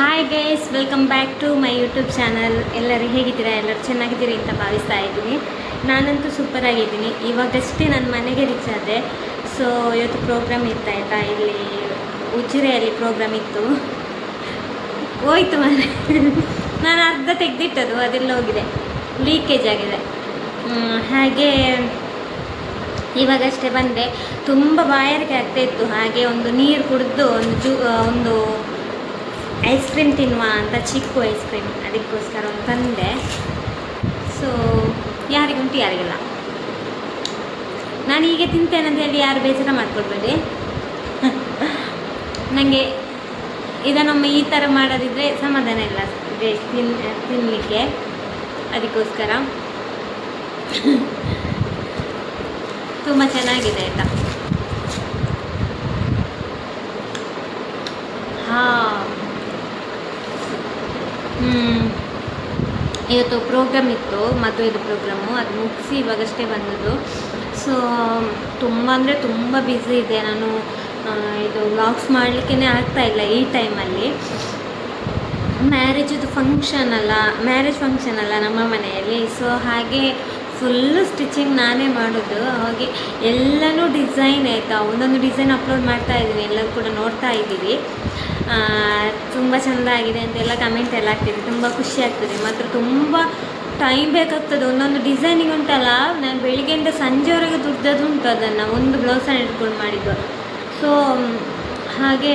Hi guys, welcome back to my YouTube channel. ಎಲ್ಲರೂ ಹೇಗಿದ್ದೀರಾ? ಎಲ್ಲರೂ ಚೆನ್ನಾಗಿದ್ದೀರಿ ಅಂತ ಭಾವಿಸ್ತಾ ಇದ್ದೀನಿ. ನಾನಂತೂ ಸೂಪರ್ ಆಗಿದ್ದೀನಿ. ಇವಾಗಷ್ಟೇ ನನ್ನ ಮನೆಗೆ ರೀಚ್ ಆದೆ. ಸೊ ಇವತ್ತು ಪ್ರೋಗ್ರಾಮ್ ಇರ್ತಾಯಿತಾ, ಇಲ್ಲಿ ಉಜಿರೆಯಲ್ಲಿ ಪ್ರೋಗ್ರಾಮ್ ಇತ್ತು. ಹೋಯ್ತು ಮನೆ ನಾನು ಅರ್ಧ ತೆಗೆದಿಟ್ಟದು, ಅದೆಲ್ಲ ಹೋಗಿದೆ, ಲೀಕೇಜ್ ಆಗಿದೆ. ಹಾಗೆ ಇವಾಗಷ್ಟೇ ಬಂದೆ. ತುಂಬ ಬಾಯಾರಿಕೆ ಆಗ್ತಾಯಿತ್ತು. ಹಾಗೆ ಒಂದು ನೀರು ಕುಡಿದು ಒಂದು ಐಸ್ ಕ್ರೀಮ್ ತಿನ್ನುವ ಅಂತ, ಚಿಕ್ಕು ಐಸ್ ಕ್ರೀಮ್, ಅದಕ್ಕೋಸ್ಕರ ಒಂದು ತಂದೆ. ಸೊ ಯಾರಿಗುಂಟು ಯಾರಿಗಿಲ್ಲ. ನಾನು ಹೀಗೆ ತಿಂತೇನೆ ಅಂತ ಹೇಳಿ ಯಾರು ಬೇಜಾರು ಮಾಡ್ಕೊಳ್ಬೇಡಿ. ನನಗೆ ಇದನ್ನೊಮ್ಮೆ ಈ ಥರ ಮಾಡೋದಿದ್ರೆ ಸಮಾಧಾನ ಇಲ್ಲ ತಿನ್ನಲಿಕ್ಕೆ, ಅದಕ್ಕೋಸ್ಕರ. ತುಂಬ ಚೆನ್ನಾಗಿದೆ ಆಯಿತಾ. ಹಾಂ, ಇವತ್ತು ಪ್ರೋಗ್ರಾಮ್ ಇತ್ತು, ಮದುವೆದು ಪ್ರೋಗ್ರಾಮು. ಅದು ಮುಗಿಸಿ ಇವಾಗಷ್ಟೇ ಬಂದದ್ದು. ಸೊ ತುಂಬ ಅಂದರೆ ತುಂಬ ಬ್ಯುಸಿ ಇದೆ. ನಾನು ಇದು ವ್ಲಾಗ್ಸ್ ಮಾಡಲಿಕ್ಕೇ ಆಗ್ತಾಯಿಲ್ಲ ಈ ಟೈಮಲ್ಲಿ. ಮ್ಯಾರೇಜ್ ಫಂಕ್ಷನ್ ಅಲ್ಲ ನಮ್ಮ ಮನೆಯಲ್ಲಿ. ಸೊ ಹಾಗೆ ಫುಲ್ಲು ಸ್ಟಿಚಿಂಗ್ ನಾನೇ ಮಾಡೋದು. ಹಾಗೆ ಎಲ್ಲನೂ ಡಿಸೈನ್ ಆಯಿತಾ, ಒಂದೊಂದು ಡಿಸೈನ್ ಅಪ್ಲೋಡ್ ಮಾಡ್ತಾ ಇದ್ದೀನಿ, ಎಲ್ಲರೂ ಕೂಡ ನೋಡ್ತಾ ಇದ್ದೀವಿ. ತುಂಬ ಚೆಂದ ಆಗಿದೆ ಅಂತೆಲ್ಲ ಕಮೆಂಟ್ ಎಲ್ಲ ಆಗ್ತಿದೆ. ತುಂಬ ಖುಷಿ ಆಗ್ತದೆ. ಮಾತ್ರ ತುಂಬ ಟೈಮ್ ಬೇಕಾಗ್ತದೆ. ಒಂದೊಂದು ಡಿಸೈನಿಗೆ ಉಂಟಲ್ಲ, ನಾನು ಬೆಳಿಗ್ಗೆಯಿಂದ ಸಂಜೆವರೆಗೆ ದುಡ್ದದ್ದು ಉಂಟು ಅದನ್ನು, ಒಂದು ಬ್ಲೌಸನ್ನು ಇಟ್ಕೊಂಡು ಮಾಡಿದ್ದು. ಸೊ ಹಾಗೆ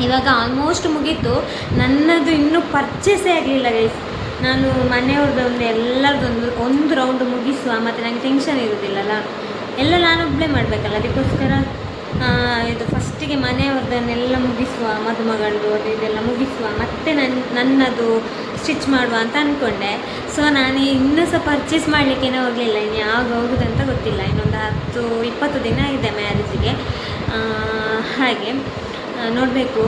ಇವಾಗ ಆಲ್ಮೋಸ್ಟ್ ಮುಗೀತು. ನನ್ನದು ಇನ್ನೂ ಪರ್ಚೇಸೇ ಆಗಲಿಲ್ಲ ಗೈಸ್. ನಾನು ಮನೆಯವ್ರದ್ದೊಂದು ಎಲ್ಲರದೊಂದು ರೌಂಡ್ ಮುಗಿಸುವ, ಮತ್ತು ನನಗೆ ಟೆನ್ಷನ್ ಇರೋದಿಲ್ಲಲ್ಲ, ಎಲ್ಲ ನಾನೊಬ್ಬಳೇ ಮಾಡಬೇಕಲ್ಲ. ಅದಕ್ಕೋಸ್ಕರ ಇದು ಫಸ್ಟಿಗೆ ಮನೆಯವ್ರದ್ದನ್ನೆಲ್ಲ ಮುಗಿಸುವ, ಮದುಮಗಳದು ಅದು ಇದೆಲ್ಲ ಮುಗಿಸುವ, ಮತ್ತು ನನ್ನದು ಸ್ಟಿಚ್ ಮಾಡುವ ಅಂತ ಅಂದ್ಕೊಂಡೆ. ಸೊ ನಾನು ಇನ್ನೂ ಸಹ ಪರ್ಚೇಸ್ ಮಾಡಲಿಕ್ಕೇನೆ ಹೋಗಲಿಲ್ಲ. ಇನ್ನು ಯಾವಾಗ ಹೋಗೋದಂತ ಗೊತ್ತಿಲ್ಲ. ಇನ್ನೊಂದು 10-20 ದಿನ ಇದೆ ಮ್ಯಾರೇಜಿಗೆ. ಹಾಗೆ ನೋಡಬೇಕು,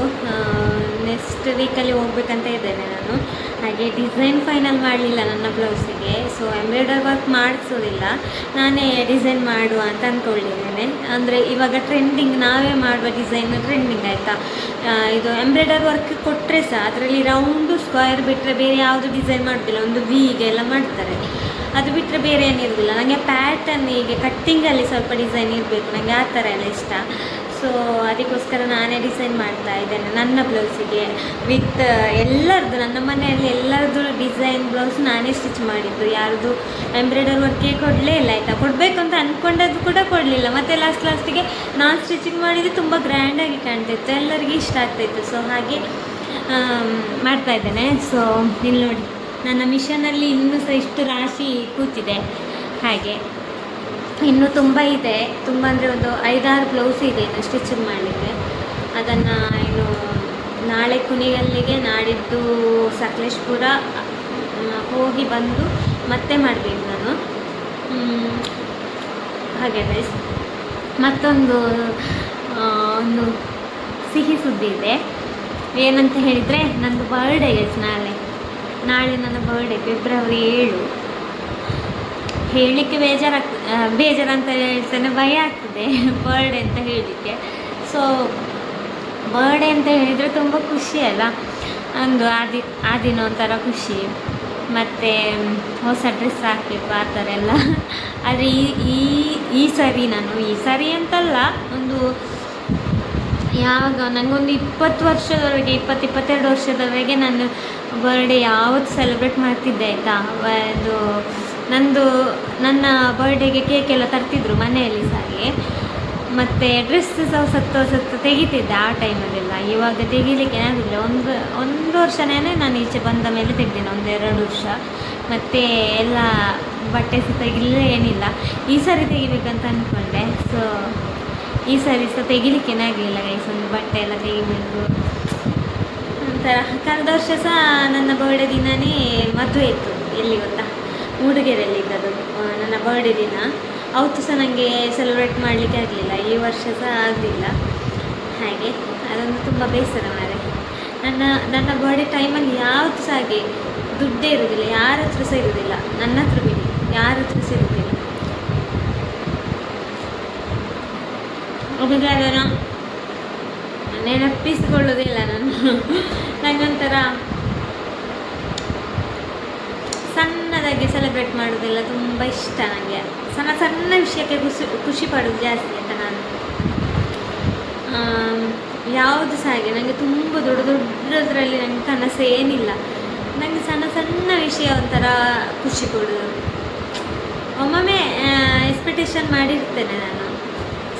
ನೆಕ್ಸ್ಟ್ ವೀಕಲ್ಲಿ ಹೋಗ್ಬೇಕಂತ ಇದ್ದೇನೆ ನಾನು. ಹಾಗೆ ಡಿಸೈನ್ ಫೈನಲ್ ಮಾಡಲಿಲ್ಲ ನನ್ನ ಬ್ಲೌಸಿಗೆ. ಸೊ ಎಂಬ್ರಾಯ್ಡರ್ ವರ್ಕ್ ಮಾಡಿಸೋದಿಲ್ಲ, ನಾನೇ ಡಿಸೈನ್ ಮಾಡುವ ಅಂತ ಅಂದ್ಕೊಂಡಿದ್ದೇನೆ. ಅಂದರೆ ಇವಾಗ ಟ್ರೆಂಡಿಂಗ್, ನಾವೇ ಮಾಡುವ ಡಿಸೈನ್ ಟ್ರೆಂಡಿಂಗ್ ಆಯಿತಾ. ಇದು ಎಂಬ್ರಾಯ್ಡರ್ ವರ್ಕ್ ಕೊಟ್ಟರೆ ಸಹ ಅದರಲ್ಲಿ ರೌಂಡು ಸ್ಕ್ವೇರ್ ಬಿಟ್ಟರೆ ಬೇರೆ ಯಾವುದು ಡಿಸೈನ್ ಮಾಡೋದಿಲ್ಲ. ಒಂದು ವಿಗೆ ಎಲ್ಲ ಮಾಡ್ತಾರೆ, ಅದು ಬಿಟ್ಟರೆ ಬೇರೆ ಏನಿರೋದಿಲ್ಲ. ನನಗೆ ಪ್ಯಾಟರ್ನ್ ಹೀಗೆ ಕಟ್ಟಿಂಗಲ್ಲಿ ಸ್ವಲ್ಪ ಡಿಸೈನ್ ಇರಬೇಕು, ನನಗೆ ಆ ಥರ ಎಲ್ಲ ಇಷ್ಟ. ಸೊ ಅದಕ್ಕೋಸ್ಕರ ನಾನೇ ಡಿಸೈನ್ ಮಾಡ್ತಾ ಇದ್ದೇನೆ ನನ್ನ ಬ್ಲೌಸಿಗೆ. ವಿತ್ ಎಲ್ಲರದ್ದು, ನನ್ನ ಮನೆಯಲ್ಲಿ ಎಲ್ಲರದ್ದು ಡಿಸೈನ್ ಬ್ಲೌಸ್ ನಾನೇ ಸ್ಟಿಚ್ ಮಾಡಿದ್ದು. ಯಾರ್ದು ಎಂಬ್ರಾಯ್ಡರ್ ವರ್ಕಿಗೆ ಕೊಡಲೇ ಇಲ್ಲ ಆಯಿತಾ. ಕೊಡಬೇಕು ಅಂತ ಅಂದ್ಕೊಂಡದ್ದು ಕೂಡ ಕೊಡಲಿಲ್ಲ. ಮತ್ತು ಲಾಸ್ಟಿಗೆ ನಾನು ಸ್ಟಿಚಿಂಗ್ ಮಾಡಿದ್ದು ತುಂಬ ಗ್ರ್ಯಾಂಡಾಗಿ ಕಾಣ್ತಿತ್ತು, ಎಲ್ಲರಿಗೂ ಇಷ್ಟ ಆಗ್ತಾಯಿತ್ತು. ಸೊ ಹಾಗೆ ಮಾಡ್ತಾ ಇದ್ದೇನೆ. ಸೊ ಇಲ್ಲಿ ನೋಡಿ, ನನ್ನ ಮಿಷನಲ್ಲಿ ಇನ್ನೂ ಸಹ ಇಷ್ಟು ರಾಶಿ ಕೂತಿದೆ. ಹಾಗೆ ಇನ್ನೂ ತುಂಬ ಇದೆ. ತುಂಬ ಅಂದರೆ ಒಂದು 5-6 ಬ್ಲೌಸ್ ಇದೆ ಇನ್ನು ಸ್ಟಿಚಿಂಗ್ ಮಾಡಲಿಕ್ಕೆ. ಅದನ್ನು ಇನ್ನು ನಾಳೆ ಕುಣಿಗಲ್ಲಿಗೆ, ನಾಡಿದ್ದು ಸಕಲೇಶ್ಪುರ ಹೋಗಿ ಬಂದು ಮತ್ತೆ ಮಾಡಬೇಕು ನಾನು. ಹಾಗೆ ಗೈಸ್, ಮತ್ತೊಂದು ಒಂದು ಸಿಹಿ ಸುದ್ದಿ ಇದೆ. ಏನಂತ ಹೇಳಿದರೆ, ನನ್ನದು ಬರ್ಡೇ ಗೈಸ್. ನಾಳೆ ನನ್ನ ಬರ್ಡೇ, ಫೆಬ್ರವರಿ 7. ಹೇಳಲಿಕ್ಕೆ ಬೇಜಾರಂತ ಹೇಳ್ತೇನೆ, ಭಯ ಆಗ್ತದೆ ಬರ್ಡೇ ಅಂತ ಹೇಳಲಿಕ್ಕೆ. ಸೊ ಬರ್ಡೇ ಅಂತ ಹೇಳಿದರೆ ತುಂಬ ಖುಷಿ ಅಲ್ಲ, ಒಂದು ಆ ದಿನ ಒಂಥರ ಖುಷಿ. ಮತ್ತು ಹೊಸ ಡ್ರೆಸ್ ಹಾಕಬೇಕು ಆ ಥರ ಎಲ್ಲ. ಆದರೆ ಈ ಸರಿ ಅಂತಲ್ಲ, ಒಂದು ಯಾವಾಗ ನನಗೊಂದು 20-22 ವರ್ಷದವರೆಗೆ ನಾನು ಬರ್ಡೇ ಯಾವತ್ತು ಸೆಲೆಬ್ರೇಟ್ ಮಾಡ್ತಿದ್ದೆ ಆಯಿತಾ. ಅದು ನನ್ನ ಬರ್ಡೇಗೆ ಕೇಕೆಲ್ಲ ತರ್ತಿದ್ರು ಮನೆಯಲ್ಲಿ ಸಾಗೆ, ಮತ್ತು ಡ್ರೆಸ್ ಸಹ ಹೊಸತ್ತು ತೆಗಿತಿದ್ದೆ ಆ ಟೈಮಲ್ಲೆಲ್ಲ. ಇವಾಗ ತೆಗಿಲಿಕ್ಕೆ ಆಗೋದಿಲ್ಲ. ಒಂದು ವರ್ಷನೇ ನಾನು ಈಚೆ ಬಂದ ಮೇಲೆ ತೆಗ್ದಿನಿ, 1-2 ವರ್ಷ. ಮತ್ತು ಎಲ್ಲ ಬಟ್ಟೆ ಸಹ ತೆಗಿಲೇ ಏನಿಲ್ಲ. ಈ ಸಾರಿ ತೆಗಿಬೇಕಂತ ಅಂದ್ಕೊಂಡೆ. ಸೊ ಈ ಸಾರಿ ಸಹ ತೆಗಿಲಿಕ್ಕೇ ಆಗಲಿಲ್ಲ ಗೈಸ್. ಒಂದು ಬಟ್ಟೆ ಎಲ್ಲ ತೆಗಿಬೇಕು ಒಂಥರ. ಕಳೆದ ವರ್ಷ ಸಹ ನನ್ನ ಬರ್ಡೇ ದಿನವೇ ಮದುವೆ ಇತ್ತು. ಎಲ್ಲಿ ಗೊತ್ತಾ, ಮೂಡಿಗೆರೆಯಲ್ಲಿ ಇದ್ದದ್ದು ನನ್ನ ಬರ್ಡೇ ದಿನ. ಅವತ್ತು ಸಹ ನನಗೆ ಸೆಲೆಬ್ರೇಟ್ ಮಾಡಲಿಕ್ಕೆ ಆಗಲಿಲ್ಲ. ಈ ವರ್ಷ ಸಹ ಆಗಲಿಲ್ಲ. ಹಾಗೆ ಅದೊಂದು ತುಂಬ ಬೇಸರ ಮಾರೆ. ನನ್ನ ಬರ್ಡೇ ಟೈಮಲ್ಲಿ ಯಾವತ್ತೂ ಸಹ ಹಾಗೆ ದುಡ್ಡೇ ಇರೋದಿಲ್ಲ, ಯಾರ ಹತ್ರ ಸಹ ಇರೋದಿಲ್ಲ. ನನ್ನ ಹತ್ರ ಬಿಡಿ, ಯಾರ ಹತ್ರ ಸಹ ಇರೋದಿಲ್ಲ. ಅದನ್ನು ನೆನಪಿಸಿಕೊಳ್ಳೋದಿಲ್ಲ ನಾನು. ಒಂಥರ ಸಣ್ಣದಾಗಿ ಸೆಲೆಬ್ರೇಟ್ ಮಾಡೋದೆಲ್ಲ ತುಂಬ ಇಷ್ಟ ನನಗೆ. ಸಣ್ಣ ಸಣ್ಣ ವಿಷಯಕ್ಕೆ ಖುಷಿ ಪಡೋದು ಜಾಸ್ತಿ ಅಂತ ನಾನು. ಯಾವುದು ಸಹ ಹಾಗೆ ನನಗೆ ತುಂಬ ದೊಡ್ಡದ್ರಲ್ಲಿ ನನಗೆ ಕನಸು ಏನಿಲ್ಲ. ನನಗೆ ಸಣ್ಣ ಸಣ್ಣ ವಿಷಯ ಒಂಥರ ಖುಷಿ ಕೊಡೋದು. ಒಮ್ಮೊಮ್ಮೆ ಎಕ್ಸ್ಪೆಕ್ಟೇಷನ್ ಮಾಡಿರ್ತೇನೆ ನಾನು,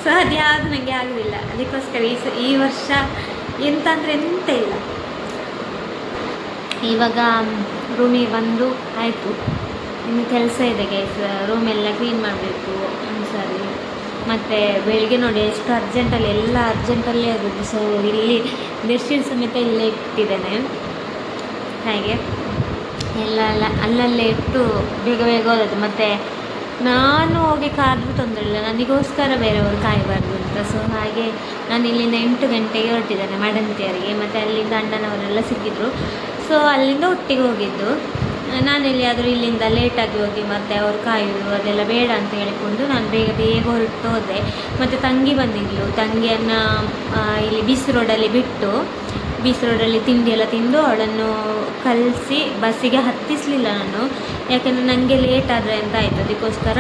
ಸೊ ಅದು ಯಾವುದು ನನಗೆ ಆಗೋದಿಲ್ಲ. ಅದಕ್ಕೋಸ್ಕರ ಈ ವರ್ಷ ಎಂತ ಅಂದರೆ ಎಂತ ಇಲ್ಲ. ಇವಾಗ ರೂಮಿಗೆ ಬಂದು ಆಯಿತು, ಇನ್ನು ಕೆಲಸ ಇದೆ ಗೈಸ್. ರೂಮೆಲ್ಲ ಕ್ಲೀನ್ ಮಾಡಬೇಕು ಒಂದ್ಸರಿ. ಮತ್ತು ಬೆಳಿಗ್ಗೆ ನೋಡಿ ಎಷ್ಟು ಅರ್ಜೆಂಟಲ್ಲಿ, ಎಲ್ಲ ಅರ್ಜೆಂಟಲ್ಲೇ ಆಗೋದು. ಸೊ ಇಲ್ಲಿ ಬೆಡ್ಶೀಟ್ ಸಮೇತ ಇಲ್ಲೇ ಇಟ್ಟಿದ್ದೇನೆ. ಹಾಗೆ ಎಲ್ಲ ಅಲ್ಲಲ್ಲೇ ಇಟ್ಟು ಬೇಗ ಬೇಗ ಹೋದದ್ದು. ಮತ್ತು ನಾನು ಹೋಗಿ ಕಾದ್ರೂ ತೊಂದರೆ ಇಲ್ಲ, ನನಗೋಸ್ಕರ ಬೇರೆಯವರು ಕಾಯಬಾರ್ದು ಅಂತ. ಸೊ ಹಾಗೆ ನಾನು ಇಲ್ಲಿಂದ 8 ಗಂಟೆಗೆ ಹೊರಟಿದ್ದೇನೆ ಮಡಂತಿಯರಿಗೆ. ಮತ್ತು ಅಲ್ಲಿಂದ ಅಣ್ಣನವರೆಲ್ಲ ಸಿಕ್ಕಿದ್ರು. ಸೊ ಅಲ್ಲಿಂದ ಒಟ್ಟಿಗೆ ಹೋಗಿದ್ದು. ನಾನು ಎಲ್ಲಿಯಾದರೂ ಇಲ್ಲಿಂದ ಲೇಟಾಗಿ ಹೋಗಿ ಮತ್ತು ಅವ್ರು ಕಾಯೋದು ಅದೆಲ್ಲ ಬೇಡ ಅಂತ ಹೇಳಿಕೊಂಡು ನಾನು ಬೇಗ ಬೇಗ ಹೊರಟು ಹೋದೆ. ಮತ್ತು ತಂಗಿ ಬಂದಿದ್ಲು. ತಂಗಿಯನ್ನು ಇಲ್ಲಿ ಬೀಚ್ ರೋಡಲ್ಲಿ ಬಿಟ್ಟು, ಬೀಚ್ ರೋಡಲ್ಲಿ ತಿಂಡಿ ಎಲ್ಲ ತಿಂದು ಅವಳನ್ನು ಕಳಿಸಿ ಬಸ್ಸಿಗೆ ಹತ್ತಿಸಲಿಲ್ಲ ನಾನು, ಯಾಕಂದರೆ ನನಗೆ ಲೇಟ್ ಆದರೆ ಅಂತ ಆಯಿತು. ಅದಕ್ಕೋಸ್ಕರ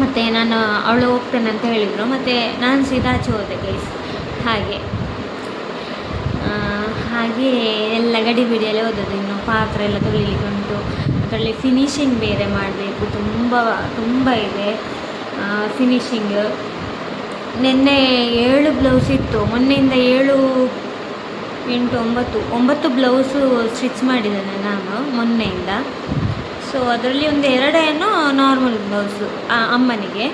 ಮತ್ತು ನಾನು ಅವಳು ಹೋಗ್ತೇನೆ ಅಂತ ಹೇಳಿದರು. ಮತ್ತು ನಾನು ಸೀದಾ ಆಚೆ ಹೋದೆ ಗೈಸ್. ಹಾಗೆ ಎಲ್ಲ ಗಡಿಬಿಡಿಯಲ್ಲೇ ಓದೋದು. ಇನ್ನು ಪಾತ್ರೆ ಎಲ್ಲ ತೊಳಿಲಿಕ್ಕೆ ಉಂಟು, ಅದರಲ್ಲಿ ಫಿನಿಶಿಂಗ್ ಬೇರೆ ಮಾಡಬೇಕು, ತುಂಬ ಇದೆ ಫಿನಿಶಿಂಗ್. ನಿನ್ನೆ 7 ಬ್ಲೌಸ್ ಇತ್ತು, ಮೊನ್ನೆಯಿಂದ 7, 8, 9 ಬ್ಲೌಸು ಸ್ಟಿಚ್ ಮಾಡಿದ್ದೇನೆ ನಾನು ಮೊನ್ನೆಯಿಂದ. ಸೊ ಅದರಲ್ಲಿ ಒಂದು 2 ಏನೋ ನಾರ್ಮಲ್ ಬ್ಲೌಸು ಅಮ್ಮನಿಗೆ,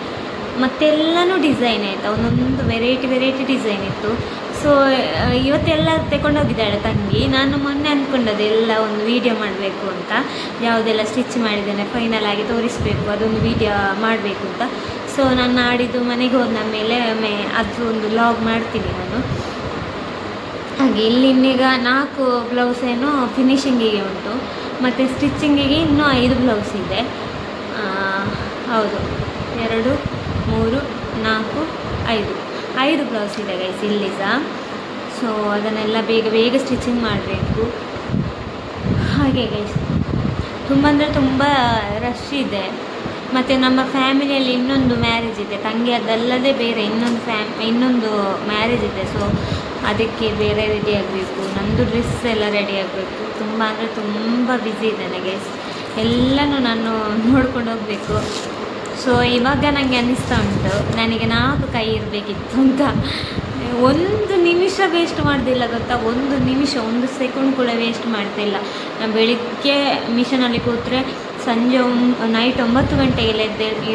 ಮತ್ತೆಲ್ಲನೂ ಡಿಸೈನ್ ಆಯಿತಾ, ಒಂದೊಂದು ವೆರೈಟಿ ಡಿಸೈನ್ ಇತ್ತು. ಸೊ ಇವತ್ತೆಲ್ಲ ತಗೊಂಡೋಗಿದ್ದಾಳೆ ತಂಗಿ. ನಾನು ಮೊನ್ನೆ ಅಂದ್ಕೊಂಡದ್ದು ಎಲ್ಲ ಒಂದು ವೀಡಿಯೋ ಮಾಡಬೇಕು ಅಂತ, ಯಾವುದೆಲ್ಲ ಸ್ಟಿಚ್ ಮಾಡಿದ್ದೇನೆ ಫೈನಲ್ ಆಗಿ ತೋರಿಸಬೇಕು, ಅದೊಂದು ವೀಡಿಯೋ ಮಾಡಬೇಕು ಅಂತ. ಸೊ ನಾನು ನಾಡಿದ್ದು ಮನೆಗೆ ಹೋದ ಮೇಲೆ ಅದು ಒಂದು ವ್ಲಾಗ್ ಮಾಡ್ತೀನಿ ನಾನು. ಹಾಗೆ ಇಲ್ಲಿ ಇನ್ನೀಗ 4 ಬ್ಲೌಸ್ ಏನೋ ಫಿನಿಶಿಂಗಿಗೆ ಉಂಟು, ಮತ್ತು ಸ್ಟಿಚ್ಚಿಂಗಿಗೆ ಇನ್ನೂ 5 ಬ್ಲೌಸ್ ಇದೆ. ಹೌದು, 2, 3, 4, 5 ಬ್ಲೌಸ್ ಇದೆ ಗೈಸ್ ಇಲ್ಲಿ ಸಹ. ಸೊ ಅದನ್ನೆಲ್ಲ ಬೇಗ ಬೇಗ ಸ್ಟಿಚಿಂಗ್ ಮಾಡಬೇಕು. ಹಾಗೆ ಗೈಸ್ ತುಂಬ ಅಂದರೆ ತುಂಬ ರಶ್ ಇದೆ. ಮತ್ತು ನಮ್ಮ ಫ್ಯಾಮಿಲಿಯಲ್ಲಿ ಇನ್ನೊಂದು ಮ್ಯಾರೇಜ್ ಇದೆ, ತಂಗಿ ಅದಲ್ಲದೆ ಬೇರೆ ಇನ್ನೊಂದು ಮ್ಯಾರೇಜ್ ಇದೆ. ಸೊ ಅದಕ್ಕೆ ಬೇರೆ ರೆಡಿ ಆಗಬೇಕು, ನಮ್ಮದು ಡ್ರೆಸ್ ಎಲ್ಲ ರೆಡಿ ಆಗಬೇಕು. ತುಂಬ ಅಂದರೆ ತುಂಬ ಬ್ಯುಸಿ ಇದ್ದೇನೆ ಗೈಸ್, ಎಲ್ಲನೂ ನಾನು ನೋಡ್ಕೊಂಡು ಹೋಗಬೇಕು. ಸೊ ಇವಾಗ ನನಗೆ ಅನ್ನಿಸ್ತಾ ಉಂಟು ನನಗೆ 4 ಕೈ ಇರಬೇಕಿತ್ತು ಅಂತ. ಒಂದು ನಿಮಿಷ ವೇಸ್ಟ್ ಮಾಡೋದಿಲ್ಲ ಗೊತ್ತಾ, ಒಂದು ನಿಮಿಷ, 1 ಸೆಕೆಂಡ್ ಕೂಡ ವೇಸ್ಟ್ ಮಾಡ್ತಿಲ್ಲ. ನಾನು ಬೆಳಿಗ್ಗೆ ಮಿಷನಲ್ಲಿ ಕೂತ್ರೆ ಸಂಜೆ ನೈಟ್ 9 ಗಂಟೆಗೆಲ್ಲ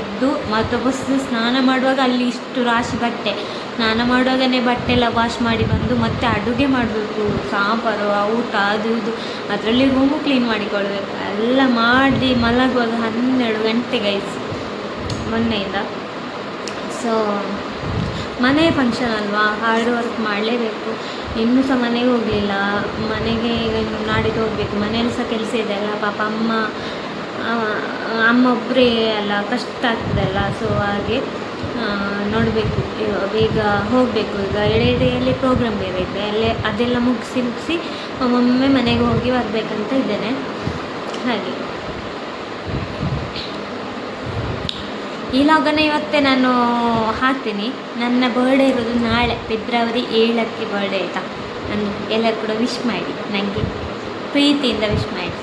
ಎದ್ದು ಮತ್ತು ಬಸ್ ಸ್ನಾನ ಮಾಡುವಾಗ ಅಲ್ಲಿ ಇಷ್ಟು ರಾಶಿ ಬಟ್ಟೆ, ಸ್ನಾನ ಮಾಡುವಾಗಲೇ ಬಟ್ಟೆ ಎಲ್ಲ ವಾಶ್ ಮಾಡಿ ಬಂದು ಮತ್ತೆ ಅಡುಗೆ ಮಾಡಬೇಕು, ಸಾಂಬಾರು ಊಟ ಅದು ಇದು, ಅದರಲ್ಲಿ ರೂಮು ಕ್ಲೀನ್ ಮಾಡಿಕೊಳ್ಬೇಕು, ಎಲ್ಲ ಮಾಡಿ ಮಲಗುವಾಗ 12 ಗಂಟೆ ಗೈಸ್ ಮೊನ್ನೆಯಿಂದ. ಸೊ ಮನೆ ಫಂಕ್ಷನ್ ಅಲ್ವಾ, ಹಾರ್ಡ್ ವರ್ಕ್ ಮಾಡಲೇಬೇಕು. ಇನ್ನೂ ಸಹ ಮನೆಗೆ ಹೋಗಲಿಲ್ಲ, ಮನೆಗೆ ನಾಡಿದ್ದು ಹೋಗಬೇಕು. ಮನೇಲಿ ಸಹ ಕೆಲಸ ಇದೆ ಅಲ್ಲ, ಪಾಪ ಅಮ್ಮ ಒಬ್ಬರೇ ಅಲ್ಲ, ಕಷ್ಟ ಆಗ್ತದಲ್ಲ. ಸೊ ಹಾಗೆ ನೋಡಬೇಕು, ಬೇಗ ಹೋಗಬೇಕು. ಈಗ ಎಡೆಯಲ್ಲಿ ಪ್ರೋಗ್ರಾಮ್ ಬೇರೆ ಇದೆ, ಅದೆಲ್ಲ ಮುಗಿಸಿ ಒಮ್ಮೊಮ್ಮೆ ಮನೆಗೆ ಹೋಗಿ ಬರಬೇಕಂತ ಇದ್ದೇನೆ. ಹಾಗೆ ಈ ಲಾಗನ್ನು ಇವತ್ತೇ ನಾನು ಹಾಕ್ತೀನಿ. ನನ್ನ ಬರ್ಡೇ ಇರೋದು ನಾಳೆ ಫೆಬ್ರವರಿ 7ಕ್ಕೆ ಬರ್ಡೇ ಆಯಿತಾ. ನಾನು ಎಲ್ಲರೂ ಕೂಡ ವಿಶ್ ಮಾಡಿ, ನನಗೆ ಪ್ರೀತಿಯಿಂದ ವಿಶ್ ಮಾಡಿ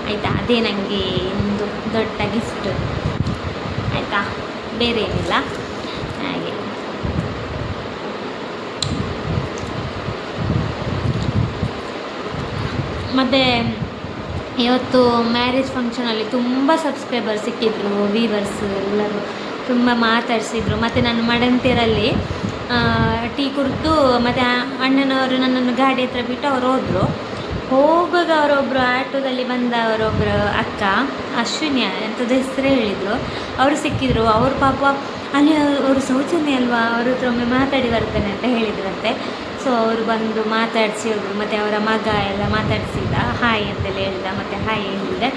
ಆಯಿತಾ. ಅದೇ ನನಗೆ ಒಂದು ದೊಡ್ಡ ಗಿಫ್ಟ್ ಆಯಿತಾ, ಬೇರೆ ಏನಿಲ್ಲ. ಹಾಗೆ ಮತ್ತು ಇವತ್ತು ಮ್ಯಾರೇಜ್ ಫಂಕ್ಷನಲ್ಲಿ ತುಂಬ ಸಬ್ಸ್ಕ್ರೈಬರ್ ಸಿಕ್ಕಿದ್ರು, ವೀವರ್ಸ್ ಎಲ್ಲರೂ ತುಂಬ ಮಾತಾಡಿಸಿದ್ರು. ಮತ್ತು ನಾನು ಮಡಂತಿಯರಲ್ಲಿ ಟೀ ಕುಡಿದು ಮತ್ತು ಅಣ್ಣನವರು ನನ್ನನ್ನು ಗಾಡಿ ಹತ್ರ ಬಿಟ್ಟು ಅವರು ಹೋದರು. ಹೋಗುವಾಗ ಅವರೊಬ್ಬರು ಆಟೋದಲ್ಲಿ ಬಂದ ಅವರೊಬ್ಬರು ಅಕ್ಕ ಅಶ್ವಿನಿ ಎಂಥದ್ದು ಹೆಸರೇ ಹೇಳಿದರು, ಅವರು ಸಿಕ್ಕಿದ್ರು. ಅವರು ಪಾಪ ಅಲ್ಲಿ ಅವರು ಸೌಜನ್ಯ ಅಲ್ವಾ, ಅವ್ರ ಹತ್ರ ಒಮ್ಮೆ ಮಾತಾಡಿ ಬರ್ತೇನೆ ಅಂತ ಹೇಳಿದ್ರಂತೆ. ಸೊ ಅವರು ಬಂದು ಮಾತಾಡಿಸಿ ಹೋದರು. ಮತ್ತು ಅವರ ಮಗ ಎಲ್ಲ ಮಾತಾಡಿಸಿದ, ಹಾಯ್ ಅಂತೆಲ್ಲ ಹೇಳಿದ, ಮತ್ತು ಹಾಯ್ ಹೇಳಿದೆ.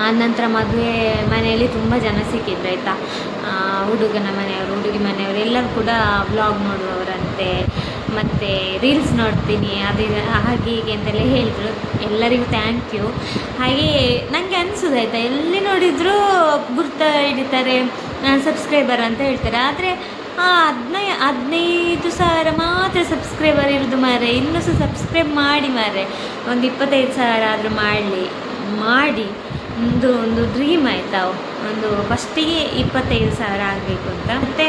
ಆನಂತರ ಮದುವೆ ಮನೆಯಲ್ಲಿ ತುಂಬ ಜನ ಸಿಕ್ಕಿದ್ರು ಆಯಿತಾ. ಹುಡುಗನ ಮನೆಯವರು, ಹುಡುಗಿ ಮನೆಯವರು ಎಲ್ಲರೂ ಕೂಡ ವ್ಲಾಗ್ ನೋಡುವವರಂತೆ, ಮತ್ತು ರೀಲ್ಸ್ ನೋಡ್ತೀನಿ ಅದು ಹಾಗೆ ಹೀಗೆ ಅಂತೆಲ್ಲ ಹೇಳಿದರು. ಎಲ್ಲರಿಗೂ ಥ್ಯಾಂಕ್ ಯು. ಹಾಗೆ ನನಗೆ ಅನಿಸೋದು ಆಯಿತಾ, ಎಲ್ಲಿ ನೋಡಿದರೂ ಗುರ್ತು ಹಿಡಿತಾರೆ, ಸಬ್ಸ್ಕ್ರೈಬರ್ ಅಂತ ಹೇಳ್ತಾರೆ. ಆದರೆ 15,000 ಮಾತ್ರ ಸಬ್ಸ್ಕ್ರೈಬರ್ ಇರೋದು ಮಾರೆ. ಇನ್ನೂ ಸಹ ಸಬ್ಸ್ಕ್ರೈಬ್ ಮಾಡಿ ಮಾರೆ. ಒಂದು 25,000 ಆದರೂ ಮಾಡಿ ಒಂದು ಡ್ರೀಮ್ ಆಯಿತಾ. ಒಂದು ಫಸ್ಟಿಗೆ 25,000 ಆಗಬೇಕು ಅಂತ, ಮತ್ತು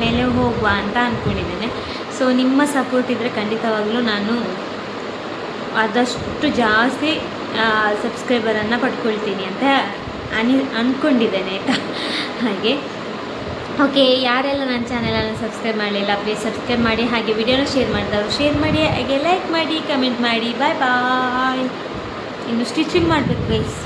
ಮೇಲೆ ಹೋಗುವ ಅಂತ ಅಂದ್ಕೊಂಡಿದ್ದೇನೆ. ಸೊ ನಿಮ್ಮ ಸಪೋರ್ಟ್ ಇದ್ದರೆ ಖಂಡಿತವಾಗಲೂ ನಾನು ಆದಷ್ಟು ಜಾಸ್ತಿ ಸಬ್ಸ್ಕ್ರೈಬರನ್ನು ಪಡ್ಕೊಳ್ತೀನಿ ಅಂತ ಅಂದ್ಕೊಂಡಿದ್ದೇನೆ ಆಯಿತಾ. ಹಾಗೆ ಓಕೆ, ಯಾರೆಲ್ಲ ನನ್ನ ಚಾನಲನ್ನು ಸಬ್ಸ್ಕ್ರೈಬ್ ಮಾಡಲಿಲ್ಲ ಪ್ಲೀಸ್ ಸಬ್ಸ್ಕ್ರೈಬ್ ಮಾಡಿ. ಹಾಗೆ ವಿಡಿಯೋನ ಶೇರ್ ಮಾಡಿದವರು ಶೇರ್ ಮಾಡಿ, ಹಾಗೆ ಲೈಕ್ ಮಾಡಿ, ಕಮೆಂಟ್ ಮಾಡಿ. ಬಾಯ್ ಬಾಯ್. ಇನ್ನು ಸ್ಟಿಚಿಂಗ್ ಮಾಡಬೇಕು ಗೈಸ್.